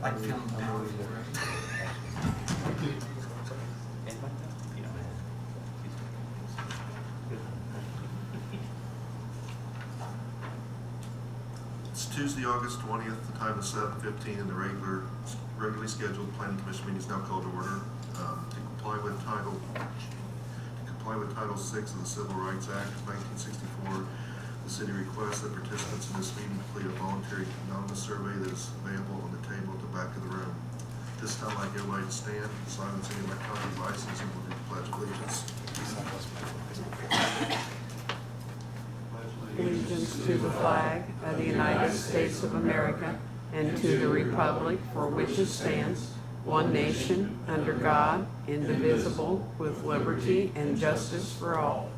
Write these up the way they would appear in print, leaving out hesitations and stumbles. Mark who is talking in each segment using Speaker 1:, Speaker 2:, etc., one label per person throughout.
Speaker 1: Like feeling powerful,
Speaker 2: It's Tuesday, August 20th, the time is 7:15, and the regularly scheduled planning commission meeting is now called to order. To comply with Title 6 of the Civil Rights Act of 1964, the city requests that participants in this meeting complete a voluntary anonymous survey that is available on the table at the back of the room. This time, I'd like everybody to stand, silence any electronic devices, and we'll do the Pledge of Allegiance.
Speaker 3: Allegiance to the flag of the United States of America and to the republic for which it stands, one nation, under God, indivisible, with liberty and justice for all.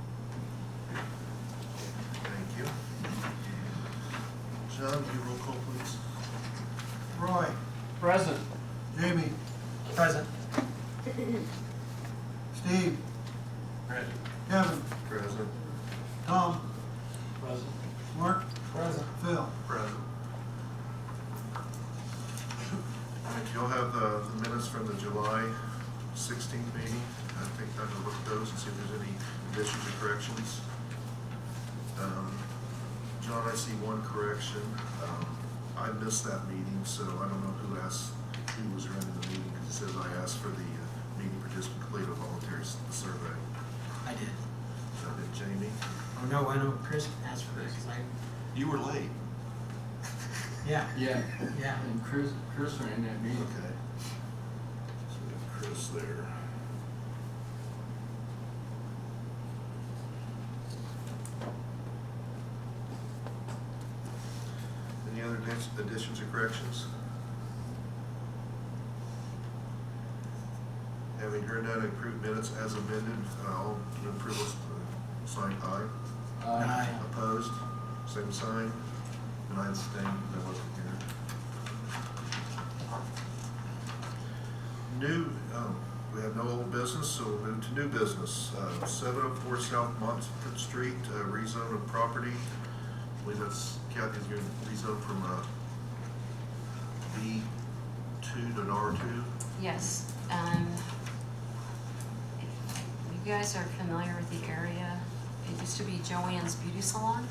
Speaker 2: Thank you. John, will you roll call, please?
Speaker 1: Roy.
Speaker 4: Present.
Speaker 1: Jamie. Present. Steve.
Speaker 4: Present.
Speaker 1: Kevin.
Speaker 2: Present.
Speaker 1: Tom.
Speaker 4: Present.
Speaker 1: Mark. Present. Phil.
Speaker 2: Present. You'll have the minutes from the July 16th meeting. I'll take time to look at those and see if there's any additions or corrections. John, I see one correction. I missed that meeting, so I don't know who was running the meeting, because it says I asked for the meeting participant to complete a voluntary survey.
Speaker 1: I did.
Speaker 2: So did Jamie?
Speaker 1: Oh, no, I know Chris asked for it, because
Speaker 2: You were late.
Speaker 1: yeah.
Speaker 4: Yeah.
Speaker 1: Yeah.
Speaker 4: And Chris ran that meeting.
Speaker 2: Okay. So we have Chris there. Any other additions or corrections? Having heard none, approved minutes as amended, all in approval, sign aye.
Speaker 1: Aye.
Speaker 2: Opposed, same sign. And I abstain, I wasn't here. We have no old business, so we'll move to new business. 704 South Monfort Street, rezone of property. I believe that's Kathy's going to rezone from B2 to an R2.
Speaker 5: Yes. You guys are familiar with the area. It used to be Joann's Beauty Salon.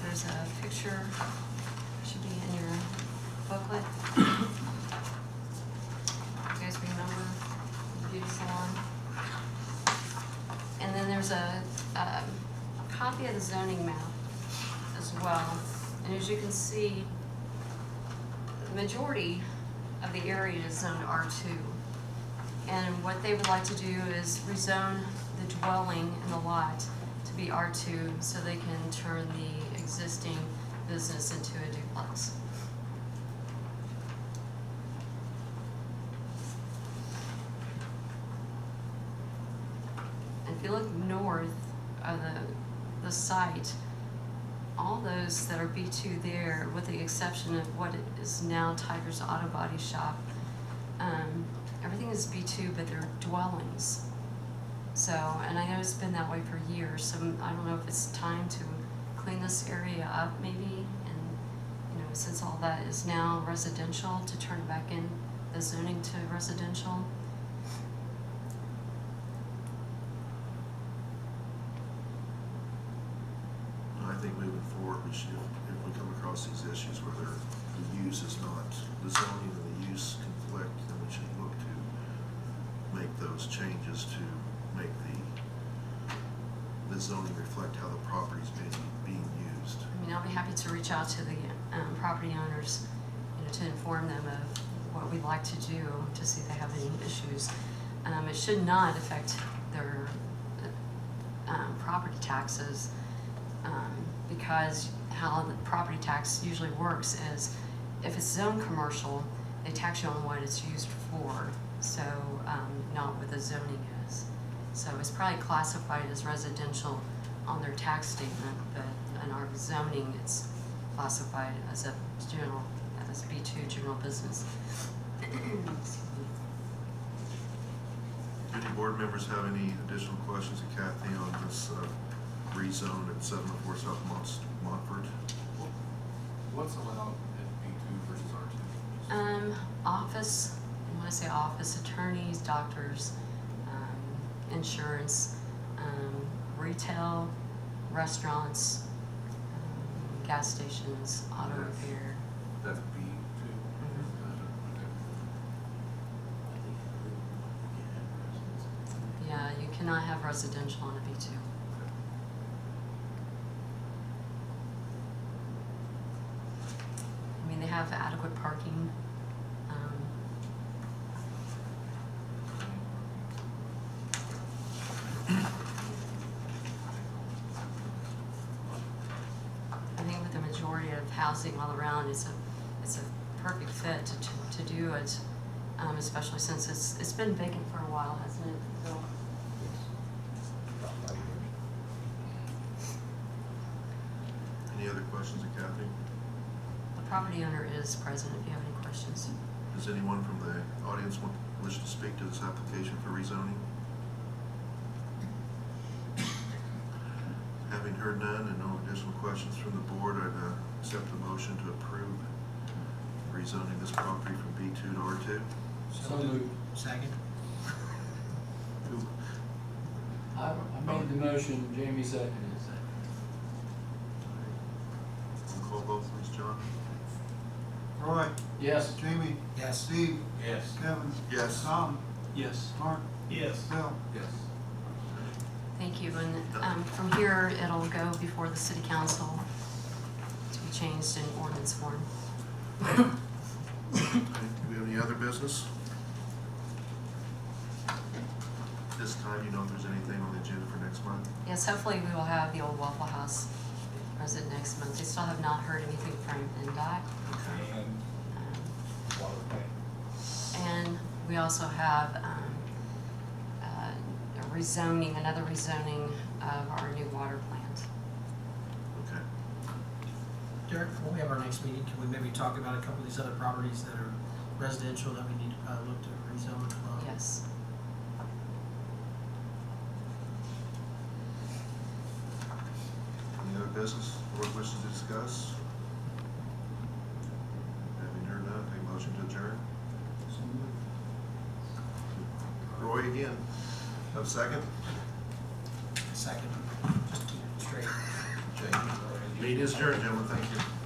Speaker 5: There's a picture, should be in your booklet. You guys remember the beauty salon? And then there's a copy of the zoning map as well. And as you can see, the majority of the area is zoned R2. And what they would like to do is rezone the dwelling in the lot to be R2 so they can turn the existing business into a duplex. And if you look north of the site, all those that are B2 there, with the exception of what is now Tiger's Auto Body Shop, everything is B2, but they're dwellings. So, and I know it's been that way for years, so I don't know if it's time to clean this area up maybe, and, you know, since all that is now residential, to turn it back in, the zoning to residential.
Speaker 2: I think moving forward, we should, if we come across these issues where the use is not, the zoning and the use conflict, then we should look to make those changes to make the zoning reflect how the property's being used.
Speaker 5: I mean, I'll be happy to reach out to the property owners, you know, to inform them of what we'd like to do to see if they have any issues. It should not affect their property taxes, because how the property tax usually works is if it's zone commercial, they tax you on what it's used for, so not what the zoning is. So it's probably classified as residential on their tax statement, but in our zoning, it's classified as a as B2 general business. Excuse me.
Speaker 2: Any board members have any additional questions of Kathy on this rezone at 704 South Monfort?
Speaker 6: What's allowed at B2 versus R2?
Speaker 5: Office, and when I say office, attorneys, doctors, insurance, retail, restaurants, gas stations, auto repair.
Speaker 2: That's B too.
Speaker 5: Yeah, you cannot have residential on a B2. I mean, they have adequate parking. I think with the majority of housing all around, it's a perfect fit to do it, especially since it's been vacant for a while, hasn't it, Phil?
Speaker 2: Any other questions of Kathy?
Speaker 5: The property owner is present if you have any questions.
Speaker 2: Does anyone from the audience wish to speak to this application for rezoning? Having heard none and no additional questions from the board, I'd accept the motion to approve rezoning this property from B2 to R2.
Speaker 4: So moved.
Speaker 1: Second?
Speaker 2: Who-
Speaker 4: I made the motion, Jamie seconded.
Speaker 2: Roll call vote, please, John.
Speaker 6: Roy,
Speaker 4: Yes.
Speaker 6: Jamie,
Speaker 1: Yes.
Speaker 6: Steve,
Speaker 4: Yes.
Speaker 6: Kevin,
Speaker 2: Yes.
Speaker 6: Tom,
Speaker 4: Yes.
Speaker 6: Mark,
Speaker 4: Yes.
Speaker 6: Bill.
Speaker 4: Yes.
Speaker 5: Thank you, and from here, it'll go before the city council to be changed in ordinance form.
Speaker 2: Okay, do we have any other business? This time, you know if there's anything on the agenda for next month?
Speaker 5: Yes, hopefully we will have the old Waffle House present next month. They still have not heard anything from NDOT.
Speaker 2: Okay.
Speaker 5: And we also have a rezoning, another rezoning of our new water plant.
Speaker 2: Okay.
Speaker 1: Derek, when we have our next meeting, can we maybe talk about a couple of these other properties that are residential that we need to look to rezone as well?
Speaker 5: Yes.
Speaker 2: Any other business the board wishes to discuss? Having heard none, take a motion to adjourn. Roy again. Have a second?
Speaker 1: Second, just keep it straight.
Speaker 2: Meeting is adjourned, gentlemen. Thank you.